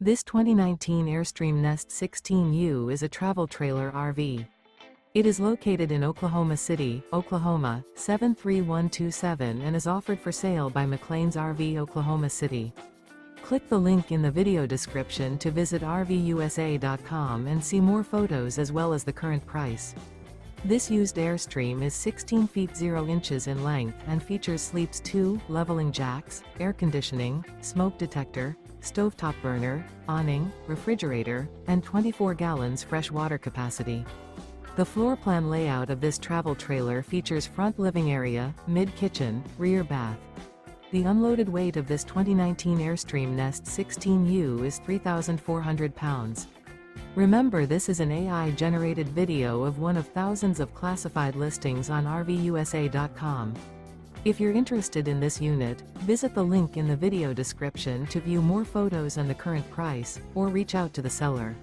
This 2019 Airstream Nest 16U is a travel trailer RV. It is located in Oklahoma City, Oklahoma, 73127 and is offered for sale by McClain's RV Oklahoma City. Click the link in the video description to visit RVUSA.com and see more photos as well as the current price. This used Airstream is 16 feet 0 inches in length and features sleeps 2 leveling jacks, air conditioning, smoke detector, stovetop burner, awning, refrigerator, and 24 gallons fresh water capacity. The floor plan layout of this travel trailer features front living area, mid-kitchen, rear bath. The unloaded weight of this 2019 Airstream Nest 16U is 3,400 pounds. Remember, this is an AI-generated video of one of thousands of classified listings on RVUSA.com. If you're interested in this unit, visit the link in the video description to view more photos and the current price, or reach out to the seller.